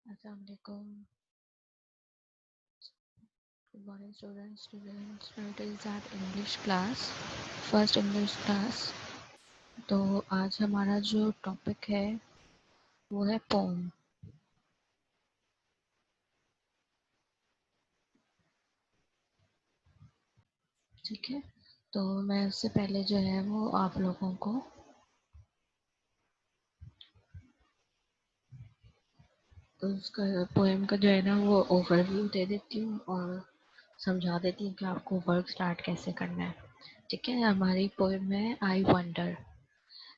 Assalamualaikum. Good morning students. Today is our English class, first English class. तो आज हमारा जो टॉपिक है वो है पोम। ठीक है, तो मैं उससे पहले जो है वो आप लोगों को उसका पोएम का जो है ना वो ओवरव्यू दे देती हूँ और समझा देती हूँ कि आपको वर्क स्टार्ट कैसे करना है। ठीक है, हमारी पोएम है आई वंडर।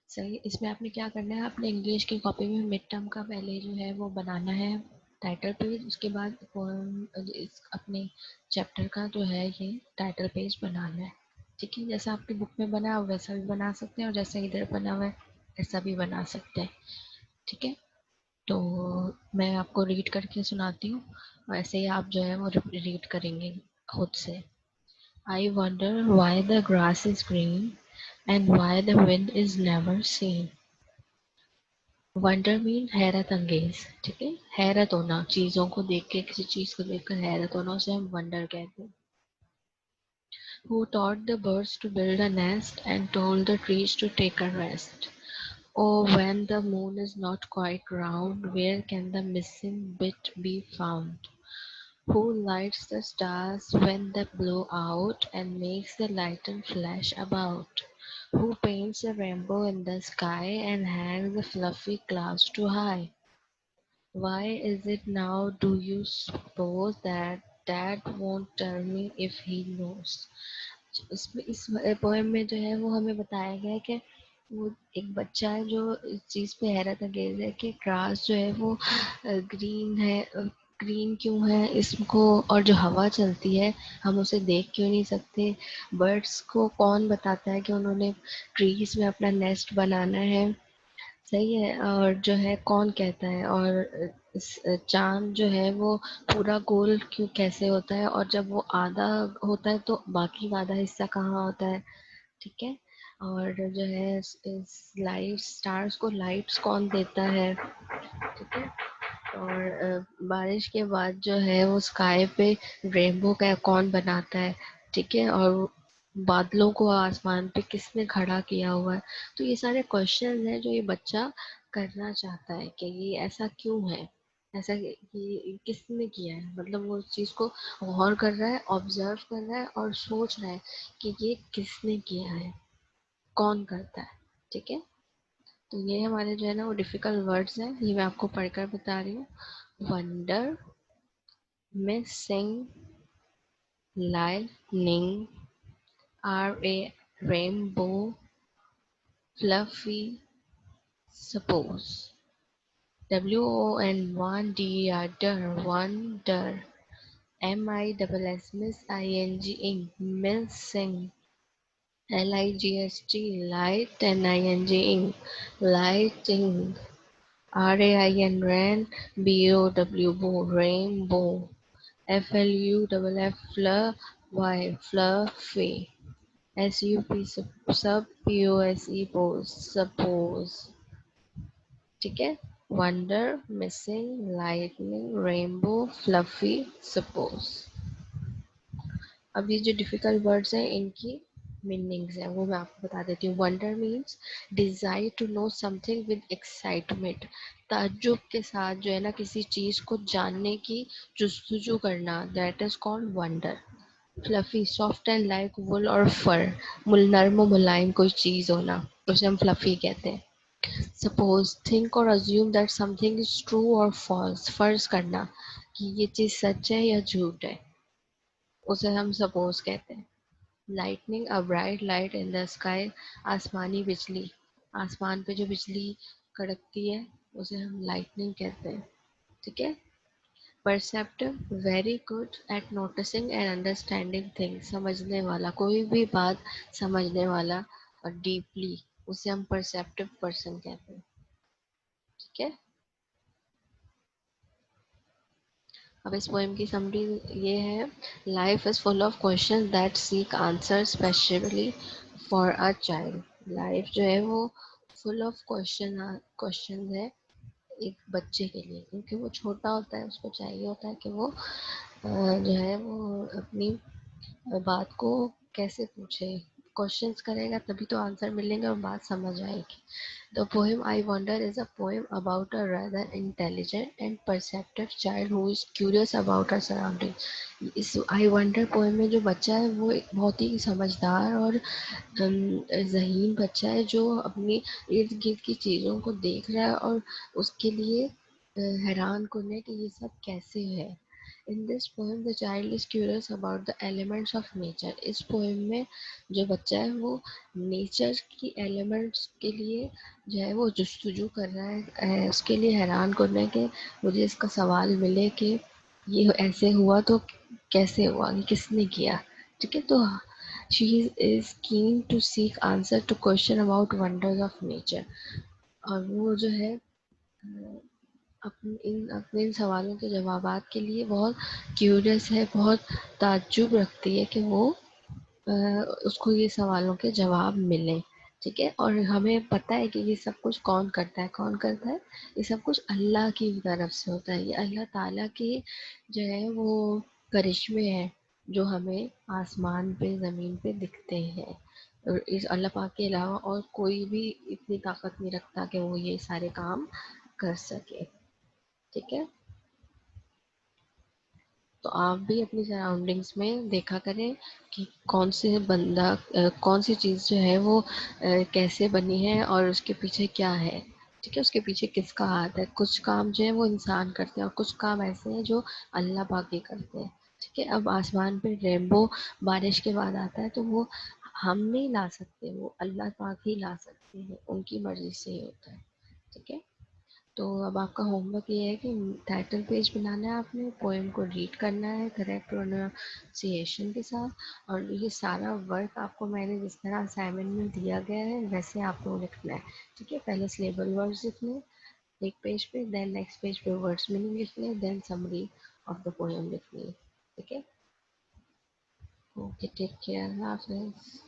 सही, इसमें आपने क्या करना है, अपने इंग्लिश की कॉपी में मिड टर्म का पहले जो है वो बनाना है टाइटल पेज। उसके बाद पोएम इस अपने चैप्टर का जो है ये टाइटल पेज बनाना है। ठीक है, जैसा आपकी बुक में बना है वैसा भी बना सकते हैं और जैसा इधर बना हुआ है ऐसा भी बना सकते हैं। ठीक है, तो मैं आपको रीड करके सुनाती हूँ, वैसे ही आप जो है वो रीड करेंगे खुद से। I wonder why the grass is green and why the wind is never seen. Wonder mean हैरत अंगेज। ठीक है, हैरत होना, चीजों को देख के, किसी चीज को देखकर हैरत होना, उसे हम वंडर कहते हैं। Who taught the birds to build a nest and told the trees to take a rest? Oh, when the moon is not quite round, where can the missing bit be found? Who lights the stars when they blow out and makes the lightning flash about? Who paints a rainbow in the sky and hangs the fluffy clouds too high? Why is it now, do you suppose, that Dad won't tell me if he knows? इसमें इस poem में जो है वो हमें बताया गया है कि वो एक बच्चा है जो इस चीज़ पे हैरत अंगेज है कि ग्रास जो है वो ग्रीन है, ग्रीन क्यों है इसको, और जो हवा चलती है हम उसे देख क्यों नहीं सकते। बर्ड्स को कौन बताता है कि उन्होंने ट्रीज में अपना नेस्ट बनाना है। सही है, और जो है कौन कहता है, और चाँद जो है वो पूरा गोल क्यों कैसे होता है, और जब वो आधा होता है तो बाकी का आधा हिस्सा कहाँ होता है। ठीक है, और जो है इस लाइट स्टार्स को लाइट्स कौन देता है। ठीक है, और बारिश के बाद जो है वो स्काई पे रेनबो का कौन बनाता है। ठीक है, और बादलों को आसमान पे किसने खड़ा किया हुआ है। तो ये सारे क्वेश्चन हैं जो ये बच्चा करना चाहता है कि ये ऐसा क्यों है, ऐसा ये किसने किया है, मतलब वो उस चीज़ को गौर कर रहा है, ऑब्जर्व कर रहा है और सोच रहा है कि ये किसने किया है, कौन करता है। ठीक है, तो ये हमारे जो है ना वो डिफिकल्ट वर्ड्स हैं, ये मैं आपको पढ़कर बता रही हूँ। Wonder, missing, lightning, a rainbow, fluffy, suppose. WON1DER, wonder. MISSING, missing. LIGHT, light, NING, lighting. RAIN, ran, BOW, rainbow. FLUFF, fluffy, fluffy. SUP, sub, POSE, pose, suppose। ठीक है, wonder, missing, lightning, rainbow, fluffy, suppose. अब ये जो difficult words हैं इनकी meanings हैं वो मैं आपको बता देती हूँ। Wonder means desire to know something with excitement, ताज्जुब के साथ जो है ना किसी चीज को जानने की जुस्तजू करना, that is called wonder. Fluffy, soft and like wool और फर, नर्म मुलायम कोई चीज होना, उसे हम फ्लफी कहते हैं। सपोज, थिंक और assume that something is true और फॉल्स, फर्ज करना कि ये चीज सच है या झूठ है, उसे हम सपोज कहते हैं। Lightning, a bright light in the sky, आसमानी बिजली, आसमान पे जो बिजली कड़कती है उसे हम लाइटनिंग कहते हैं। ठीक है, perceptive, very good at noticing and understanding things, समझने वाला, कोई भी बात समझने वाला और डीपली, उसे हम परसेप्टिव पर्सन कहते हैं। ठीक है, अब इस पोएम की समरी ये है। Life is full of question that seek answer specially for a child. Life जो है वो फुल ऑफ क्वेश्चन है एक बच्चे के लिए, क्योंकि वो छोटा होता है, उसको चाहिए होता है कि वो जो है वो अपनी बात को कैसे पूछे, क्वेश्चंस करेगा तभी तो आंसर मिलेंगे और बात समझ आएगी। The poem I Wonder is a poem about a rather intelligent and perceptive child who is curious about her surroundings. इस I Wonder पोएम में जो बच्चा है वो एक बहुत ही समझदार और ज़हीन बच्चा है जो अपनी इर्द गिर्द की चीज़ों को देख रहा है और उसके लिए हैरान कन है कि ये सब कैसे है। In this poem the child is curious about the elements of nature. इस पोएम में जो बच्चा है वो नेचर की एलिमेंट्स के लिए जो है वो जस्तजू कर रहा है, उसके लिए हैरान कन है कि मुझे इसका सवाल मिले कि ये ऐसे हुआ तो कैसे हुआ, ये किसने किया। ठीक है, तो she is keen to seek answer to question about wonders of nature. और वो जो है अपने इन सवालों के जवाबात के लिए बहुत क्यूरियस है, बहुत ताज्जुब रखती है कि वो अ, उसको ये सवालों के जवाब मिले। ठीक है, और हमें पता है कि ये सब कुछ कौन करता है, कौन करता है, ये सब कुछ अल्लाह की तरफ से होता है। ये अल्लाह ताला के जो है वो करिश्मे हैं जो हमें आसमान पे ज़मीन पे दिखते हैं। और इस अल्लाह पाक के अलावा और कोई भी इतनी ताकत नहीं रखता कि वो ये सारे काम कर सके। ठीक है, तो आप भी अपनी सराउंडिंग्स में देखा करें कि कौन से बंदा कौन सी चीज़ जो है वो कैसे बनी है और उसके पीछे क्या है। ठीक है, उसके पीछे किसका हाथ है। कुछ काम जो है वो इंसान करते हैं और कुछ काम ऐसे हैं जो अल्लाह पाक ही करते हैं। ठीक है, अब आसमान पे रेनबो बारिश के बाद आता है तो वो हम नहीं ला सकते, वो अल्लाह पाक ही ला सकते हैं, उनकी मर्जी से ही होता है। ठीक है, तो अब आपका होमवर्क ये है कि टाइटल पेज बनाना है, आपने पोएम को रीड करना है करेक्ट प्रोनाउंसिएशन के साथ। और ये सारा वर्क आपको मैंने जिस तरह असाइनमेंट में दिया गया है वैसे आपको लिखना है। ठीक है, पहले सिलेबल वर्ड्स लिखने एक पेज पे, देन नेक्स्ट पेज पे वर्ड्स मीनिंग लिखने, then summary of the poem लिखनी है। ठीक है, ओके, टेक केयर, हाफिज।